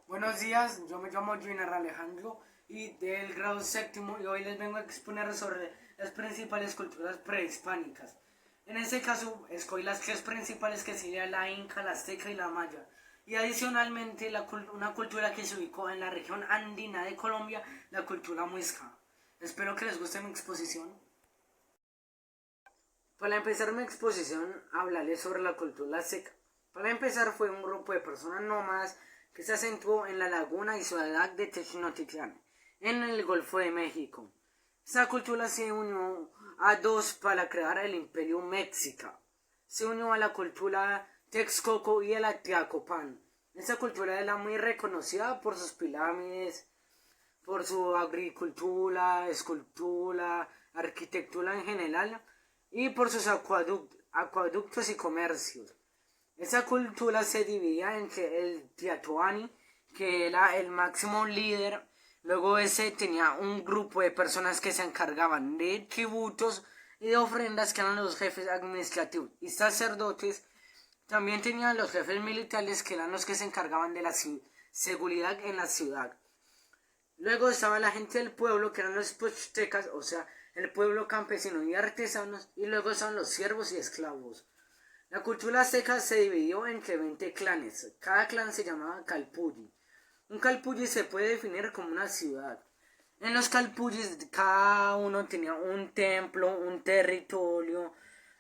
Buenos días, yo me llamo Juiner Alejandro y del grado séptimo y hoy les vengo a exponer sobre las principales culturas prehispánicas. En este caso, escogí las tres principales que serían la inca, la azteca y la maya. Y adicionalmente una cultura que se ubicó en la región andina de Colombia, la cultura muisca. Espero que les guste mi exposición. Para empezar mi exposición, hablaré sobre la cultura azteca. Para empezar, fue un grupo de personas nómadas que se acentuó en la laguna y ciudad de Tenochtitlán, en el Golfo de México. Esta cultura se unió a dos para crear el Imperio Mexica. Se unió a la cultura Texcoco y a la Tlacopan. Esta cultura era muy reconocida por sus pirámides, por su agricultura, escultura, arquitectura en general y por sus acueductos y comercios. Esa cultura se dividía entre el Tlatoani, que era el máximo líder, luego ese tenía un grupo de personas que se encargaban de tributos y de ofrendas, que eran los jefes administrativos y sacerdotes. También tenían los jefes militares, que eran los que se encargaban de la seguridad en la ciudad. Luego estaba la gente del pueblo, que eran los pochtecas, o sea, el pueblo campesino y artesanos, y luego estaban los siervos y esclavos. La cultura azteca se dividió entre 20 clanes. Cada clan se llamaba calpulli. Un calpulli se puede definir como una ciudad. En los calpullis cada uno tenía un templo, un territorio,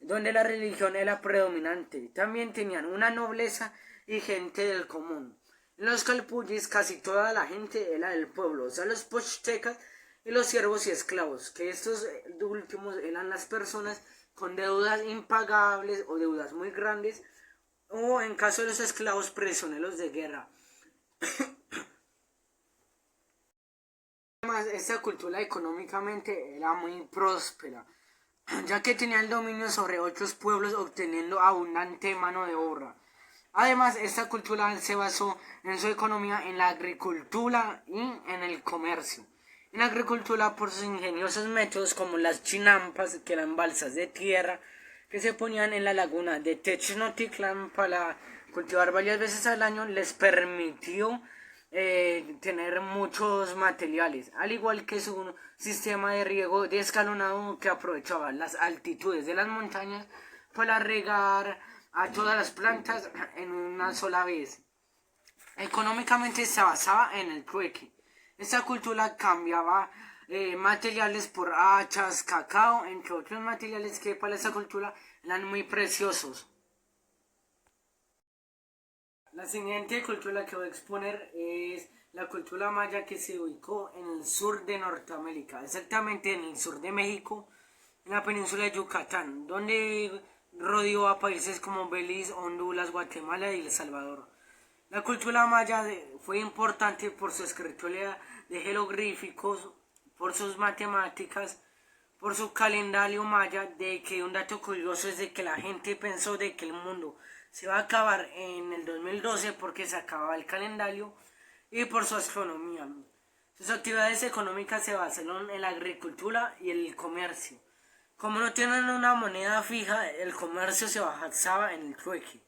donde la religión era predominante. También tenían una nobleza y gente del común. En los calpullis casi toda la gente era del pueblo, o sea, los pochtecas y los siervos y esclavos, que estos últimos eran las personas con deudas impagables o deudas muy grandes, o en caso de los esclavos, prisioneros de guerra. Además, esta cultura económicamente era muy próspera, ya que tenía el dominio sobre otros pueblos, obteniendo abundante mano de obra. Además, esta cultura se basó en su economía en la agricultura y en el comercio. En la agricultura, por sus ingeniosos métodos como las chinampas, que eran balsas de tierra que se ponían en la laguna de Tenochtitlán para cultivar varias veces al año, les permitió tener muchos materiales, al igual que su sistema de riego de escalonado, que aprovechaba las altitudes de las montañas para regar a todas las plantas en una sola vez. Económicamente se basaba en el trueque. Esta cultura cambiaba materiales por hachas, cacao, entre otros materiales que para esta cultura eran muy preciosos. La siguiente cultura que voy a exponer es la cultura maya, que se ubicó en el sur de Norteamérica, exactamente en el sur de México, en la península de Yucatán, donde rodeó a países como Belice, Honduras, Guatemala y El Salvador. La cultura maya fue importante por su escritura de jeroglíficos, por sus matemáticas, por su calendario maya, de que un dato curioso es de que la gente pensó de que el mundo se va a acabar en el 2012 porque se acababa el calendario, y por su astronomía. Sus actividades económicas se basaron en la agricultura y el comercio. Como no tienen una moneda fija, el comercio se basaba en el trueque.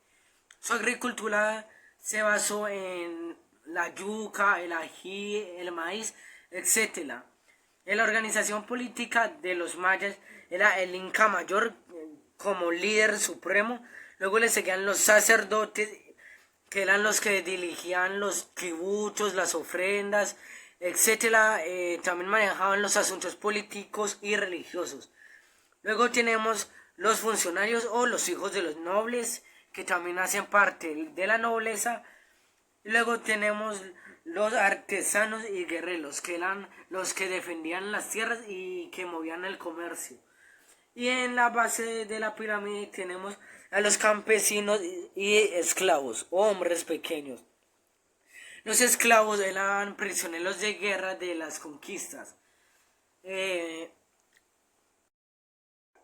Su agricultura se basó en la yuca, el ají, el maíz, etc. En la organización política de los mayas era el Inca Mayor como líder supremo. Luego le seguían los sacerdotes, que eran los que dirigían los tributos, las ofrendas, etc. También manejaban los asuntos políticos y religiosos. Luego tenemos los funcionarios o los hijos de los nobles, que también hacen parte de la nobleza. Luego tenemos los artesanos y guerreros, que eran los que defendían las tierras y que movían el comercio. Y en la base de la pirámide tenemos a los campesinos y esclavos, o hombres pequeños. Los esclavos eran prisioneros de guerra de las conquistas.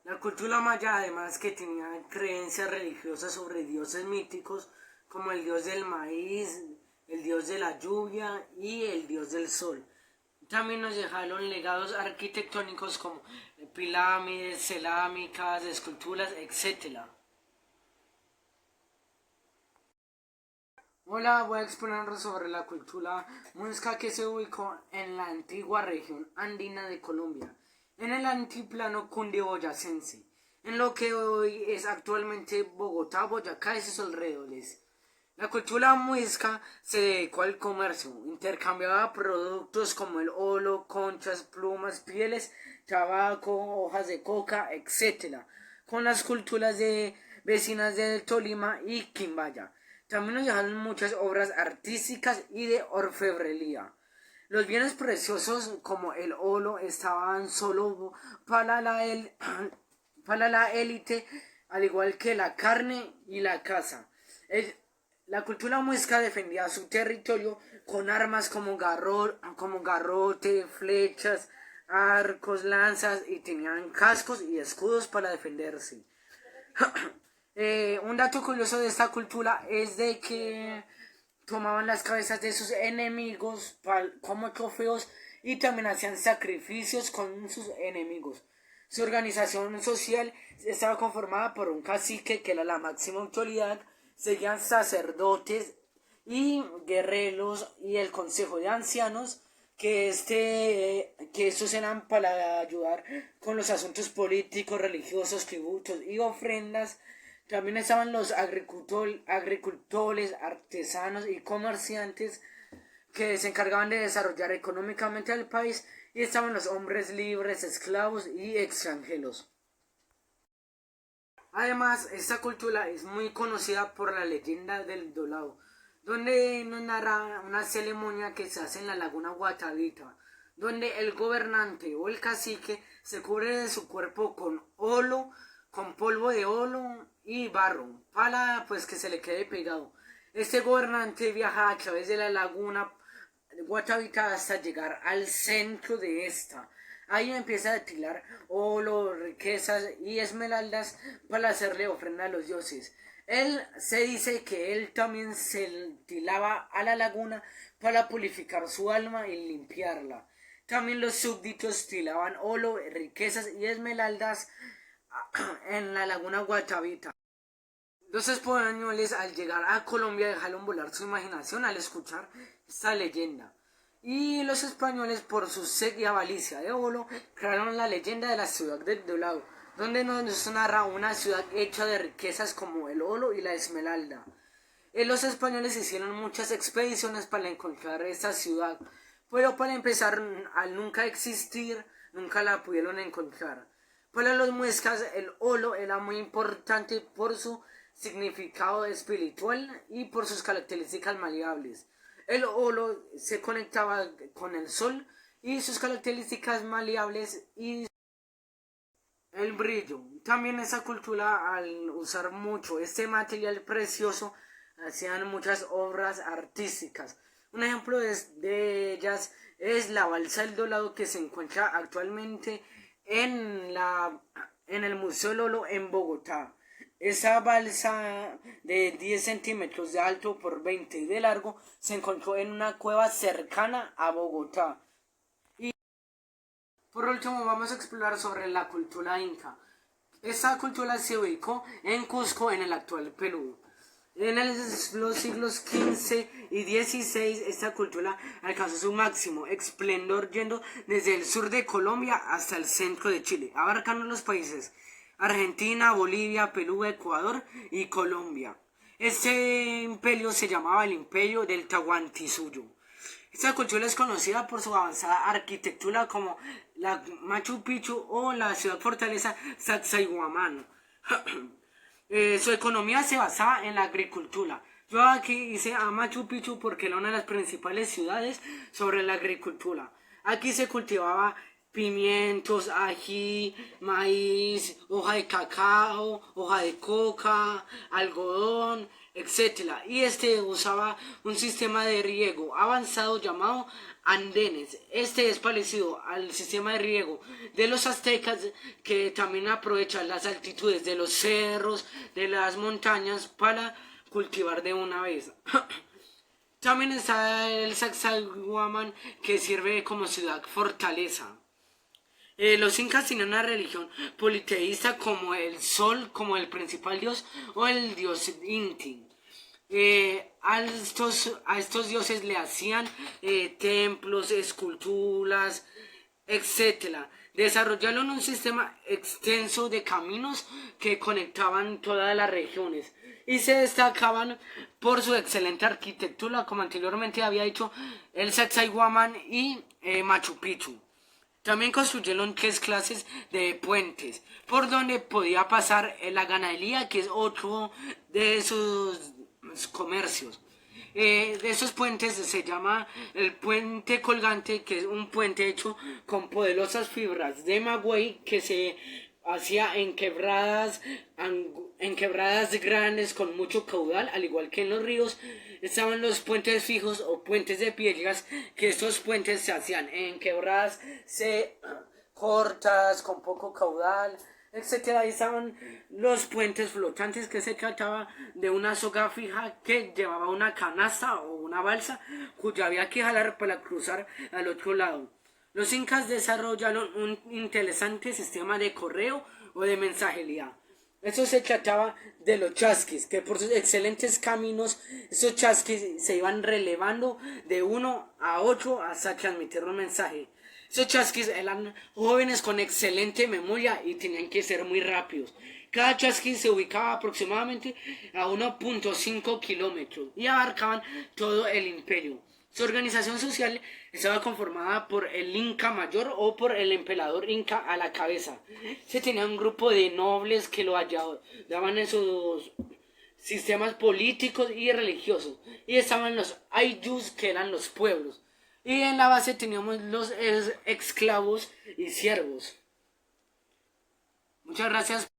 La cultura maya, además, que tenía creencias religiosas sobre dioses míticos como el dios del maíz, el dios de la lluvia y el dios del sol. También nos dejaron legados arquitectónicos como pirámides, cerámicas, esculturas, etc. Hola, voy a exponer sobre la cultura muisca que se ubicó en la antigua región andina de Colombia, en el altiplano cundiboyacense, en lo que hoy es actualmente Bogotá, Boyacá y sus alrededores. La cultura muisca se dedicó al comercio, intercambiaba productos como el olo, conchas, plumas, pieles, tabaco, hojas de coca, etc., con las culturas de vecinas de Tolima y Quimbaya. También nos dejaron muchas obras artísticas y de orfebrería. Los bienes preciosos como el oro estaban solo para la, el- para la élite, al igual que la carne y la caza. El- la cultura muisca defendía su territorio con armas como garrote, flechas, arcos, lanzas y tenían cascos y escudos para defenderse. Un dato curioso de esta cultura es de que tomaban las cabezas de sus enemigos como trofeos y también hacían sacrificios con sus enemigos. Su organización social estaba conformada por un cacique que era la máxima autoridad, seguían sacerdotes y guerreros y el consejo de ancianos que estos eran para ayudar con los asuntos políticos, religiosos, tributos y ofrendas. También estaban los agricultores, artesanos y comerciantes que se encargaban de desarrollar económicamente al país, y estaban los hombres libres, esclavos y extranjeros. Además, esta cultura es muy conocida por la leyenda del Dolao, donde nos narra una ceremonia que se hace en la laguna Guatavita, donde el gobernante o el cacique se cubre de su cuerpo con olo, con polvo de olo y barro, para pues que se le quede pegado. Este gobernante viaja a través de la laguna Guatavita hasta llegar al centro de esta. Ahí empieza a tirar oro, riquezas y esmeraldas para hacerle ofrenda a los dioses. Él se dice que él también se tilaba a la laguna para purificar su alma y limpiarla. También los súbditos tilaban oro, riquezas y esmeraldas en la laguna Guatavita. Los españoles al llegar a Colombia dejaron volar su imaginación al escuchar esta leyenda. Y los españoles, por su sed y avaricia de oro, crearon la leyenda de la ciudad del Dolado, donde nos narra una ciudad hecha de riquezas como el oro y la esmeralda. Los españoles hicieron muchas expediciones para encontrar esta ciudad, pero para empezar, al nunca existir, nunca la pudieron encontrar. Para los muiscas, el olo era muy importante por su significado espiritual y por sus características maleables. El olo se conectaba con el sol y sus características maleables y el brillo. También esa cultura, al usar mucho este material precioso, hacían muchas obras artísticas. Un ejemplo de ellas es la balsa del Dolado, que se encuentra actualmente en el Museo Lolo en Bogotá. Esa balsa de 10 centímetros de alto por 20 de largo se encontró en una cueva cercana a Bogotá. Por último, vamos a explorar sobre la cultura inca. Esta cultura se ubicó en Cusco, en el actual Perú. Los siglos XV y XVI, esta cultura alcanzó su máximo esplendor yendo desde el sur de Colombia hasta el centro de Chile, abarcando los países Argentina, Bolivia, Perú, Ecuador y Colombia. Este imperio se llamaba el Imperio del Tahuantinsuyo. Esta cultura es conocida por su avanzada arquitectura como la Machu Picchu o la ciudad fortaleza Sacsayhuamán. Su economía se basaba en la agricultura. Yo aquí hice a Machu Picchu porque era una de las principales ciudades sobre la agricultura. Aquí se cultivaba pimientos, ají, maíz, hoja de cacao, hoja de coca, algodón, etcétera. Y este usaba un sistema de riego avanzado llamado andenes. Este es parecido al sistema de riego de los aztecas, que también aprovechan las altitudes de los cerros, de las montañas para cultivar de una vez. También está el Sacsayhuamán, que sirve como ciudad fortaleza. Los incas tenían una religión politeísta como el sol, como el principal dios, o el dios Inti. A estos dioses le hacían templos, esculturas, etcétera. Desarrollaron un sistema extenso de caminos que conectaban todas las regiones y se destacaban por su excelente arquitectura, como anteriormente había dicho, el Sacsayhuamán y Machu Picchu. También construyeron 3 clases de puentes por donde podía pasar la ganadería, que es otro de sus comercios. De esos puentes se llama el puente colgante, que es un puente hecho con poderosas fibras de maguey que se hacía en quebradas grandes con mucho caudal, al igual que en los ríos. Estaban los puentes fijos o puentes de piedras, que estos puentes se hacían en quebradas cortas, con poco caudal, etcétera. Ahí estaban los puentes flotantes, que se trataba de una soga fija que llevaba una canasta o una balsa cuya había que jalar para cruzar al otro lado. Los incas desarrollaron un interesante sistema de correo o de mensajería. Eso se trataba de los chasquis, que por sus excelentes caminos, esos chasquis se iban relevando de 1 a 8 hasta transmitir un mensaje. Esos chasquis eran jóvenes con excelente memoria y tenían que ser muy rápidos. Cada chasquis se ubicaba aproximadamente a 1.5 kilómetros y abarcaban todo el imperio. Su organización social estaba conformada por el Inca mayor o por el emperador Inca a la cabeza. Se tenía un grupo de nobles que lo ayudaban en sus sistemas políticos y religiosos. Y estaban los ayllus, que eran los pueblos. Y en la base teníamos los esclavos y siervos. Muchas gracias.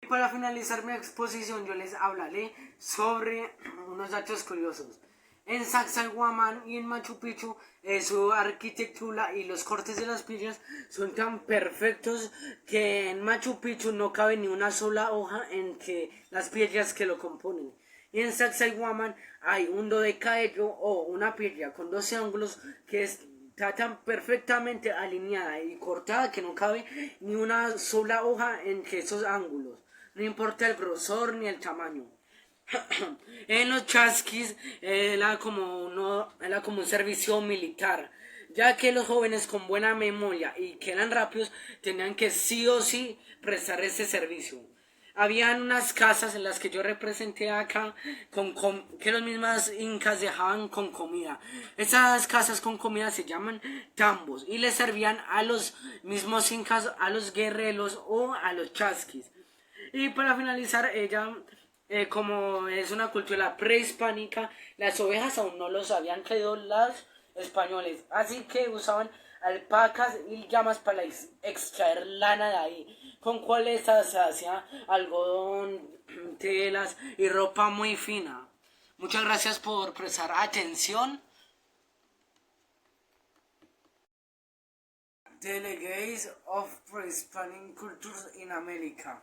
Para finalizar mi exposición, yo les hablaré sobre unos datos curiosos. En Sacsayhuamán y en Machu Picchu, su arquitectura y los cortes de las piedras son tan perfectos que en Machu Picchu no cabe ni una sola hoja entre las piedras que lo componen. Y en Sacsayhuamán hay un dodecaedro o una piedra con 12 ángulos que está tan perfectamente alineada y cortada que no cabe ni una sola hoja entre esos ángulos. No importa el grosor ni el tamaño. En los chasquis era como un servicio militar, ya que los jóvenes con buena memoria y que eran rápidos tenían que sí o sí prestar ese servicio. Habían unas casas en las que yo representé acá que los mismos incas dejaban con comida. Esas casas con comida se llaman tambos y les servían a los mismos incas, a los guerreros o a los chasquis. Y para finalizar, como es una cultura prehispánica, las ovejas aún no los habían traído los españoles, así que usaban alpacas y llamas para extraer lana de ahí, con cuales se hacía algodón, telas y ropa muy fina. Muchas gracias por prestar atención. Delegates of Pre-Hispanic Cultures in America.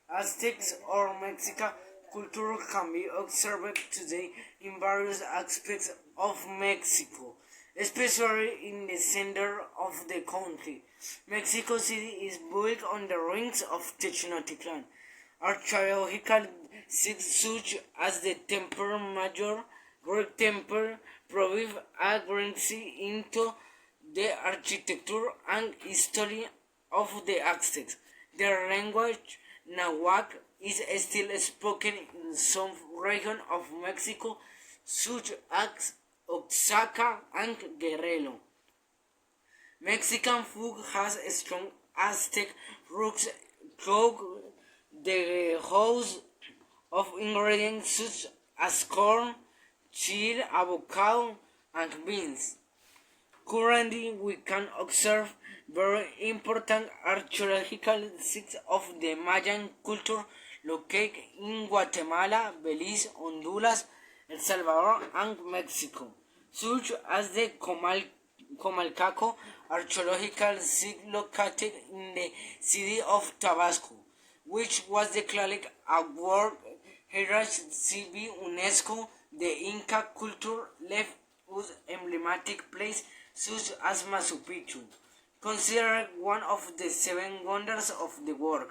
Aztecs or Mexican culture can be observed today in various aspects of Mexico, especially in the center of the country. Mexico City is built on the ruins of Tenochtitlan. Archaeological sites such as the Temple Mayor, Great Temple, provide a glimpse into the architecture and history of the Aztecs. Their language, Nahuatl, is still spoken in some regions of Mexico, such as Oaxaca and Guerrero. Mexican food has strong Aztec roots through the use of ingredients such as corn, chili, avocado, and beans. Currently, we can observe very important archaeological sites of the Mayan culture located in Guatemala, Belize, Honduras, El Salvador, and Mexico, such as the Comalcaco archaeological site located in the city of Tabasco, which was declared a World Heritage Site by UNESCO. The Inca culture left us emblematic places such as Machu Picchu, considered one of the 7 wonders of the world.